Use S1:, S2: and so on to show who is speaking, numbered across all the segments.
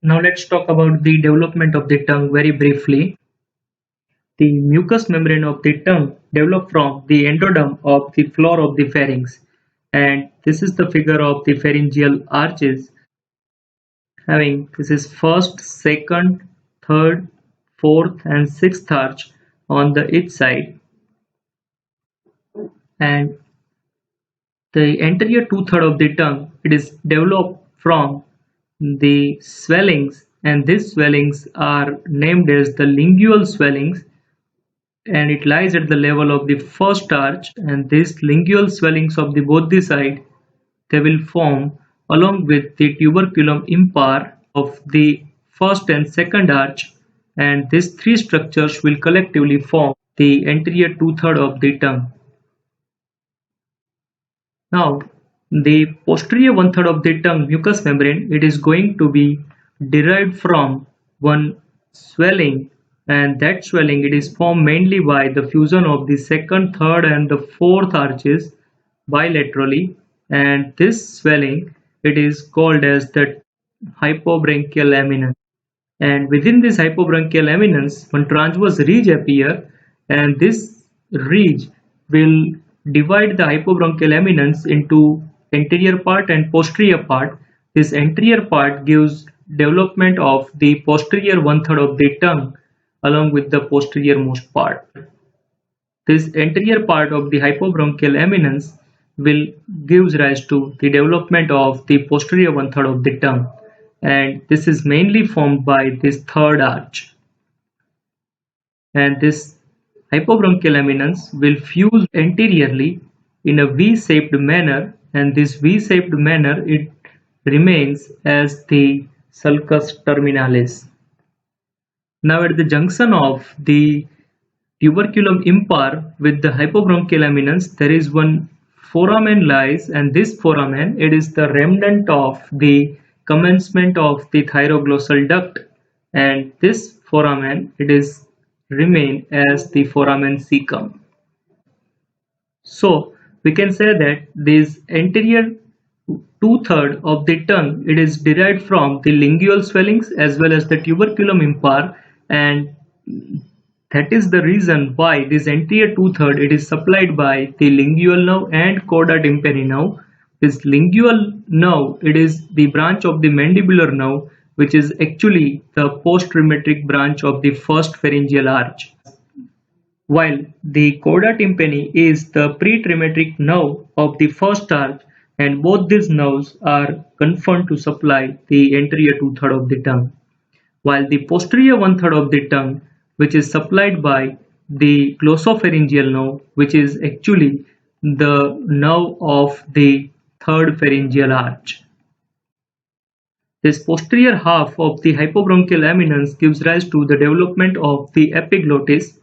S1: Now let's talk about the development of the tongue very briefly. The mucous membrane of the tongue develop from the endoderm of the floor of the pharynx, and this is the figure of the pharyngeal arches having this is first, second, third, fourth and sixth arch on the each side, and the anterior two-third of the tongue it is developed from the swellings, and these swellings are named as the lingual swellings, and it lies at the level of the first arch, and these lingual swellings of the both the side they will form along with the tuberculum impar of the first and second arch, and these three structures will collectively form the anterior two-third of the tongue. Now, the posterior one-third of the tongue mucous membrane it is going to be derived from one swelling, and that swelling it is formed mainly by the fusion of the second, third and the fourth arches bilaterally, and this swelling it is called as the hypobranchial eminence, and within this hypobranchial eminence one transverse ridge appear, and this ridge will divide the hypobranchial eminence into anterior part and posterior part. This anterior part gives development of the posterior one-third of the tongue along with the posterior most part. This anterior part of the hypobranchial eminence will gives rise to the development of the posterior one-third of the tongue, and this is mainly formed by this third arch, and this hypobranchial eminence will fuse anteriorly in a V-shaped manner, and this V-shaped manner it remains as the sulcus terminalis. Now at the junction of the tuberculum impar with the hypobranchial eminence there is one foramen lies, and this foramen it is the remnant of the commencement of the thyroglossal duct, and this foramen it is remain as the foramen cecum. So we can say that this anterior two-third of the tongue it is derived from the lingual swellings as well as the tuberculum impar, and that is the reason why this anterior two-third it is supplied by the lingual nerve and chorda tympani nerve. This lingual nerve it is the branch of the mandibular nerve which is actually the post-rheumatic branch of the first pharyngeal arch, while the chorda tympani is the pre-traumatic nerve of the first arch, and both these nerves are confined to supply the anterior two-third of the tongue, while the posterior one-third of the tongue which is supplied by the glossopharyngeal nerve which is actually the nerve of the third pharyngeal arch. This posterior half of the hypobranchial eminence gives rise to the development of the epiglottis,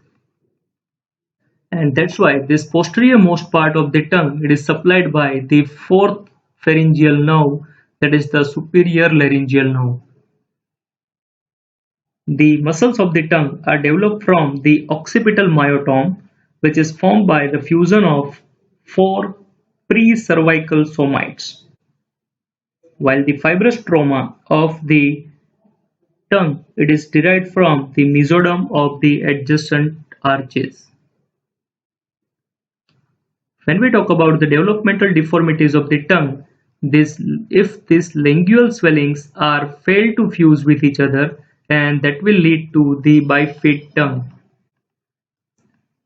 S1: and that's why this posterior most part of the tongue it is supplied by the fourth pharyngeal nerve, that is the superior laryngeal nerve. The muscles of the tongue are developed from the occipital myotome which is formed by the fusion of four precervical somites, while the fibrous stroma of the tongue it is derived from the mesoderm of the adjacent arches. When we talk about the developmental deformities of the tongue, if these lingual swellings are failed to fuse with each other, and that will lead to the bifid tongue.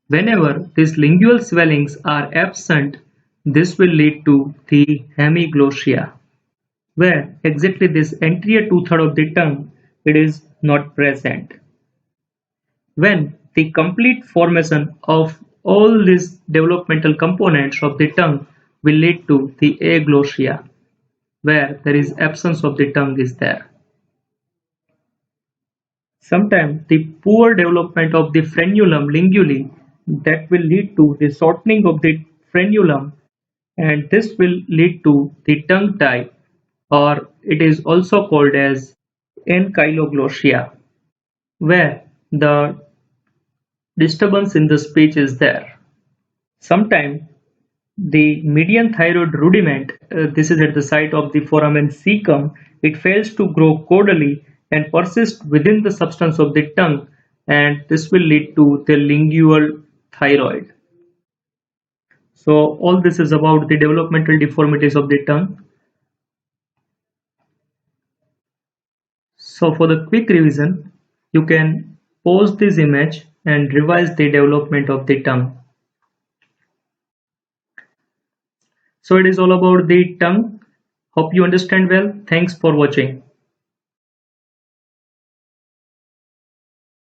S1: Whenever these lingual swellings are absent, this will lead to the hemiglossia, where exactly this anterior two-third of the tongue it is not present. When the complete formation of all these developmental components of the tongue will lead to the aglossia, where there is absence of the tongue is there. Sometimes the poor development of the frenulum linguli that will lead to the shortening of the frenulum, and this will lead to the tongue tie, or it is also called as ankyloglossia, where the disturbance in the speech is there. Sometimes the median thyroid rudiment, this is at the site of the foramen cecum, it fails to grow caudally, and persist within the substance of the tongue, and this will lead to the lingual thyroid. So all this is about the developmental deformities of the tongue. So for the quick revision, you can pause this image and revise the development of the tongue. So it is all about the tongue. Hope you understand well. Thanks for watching.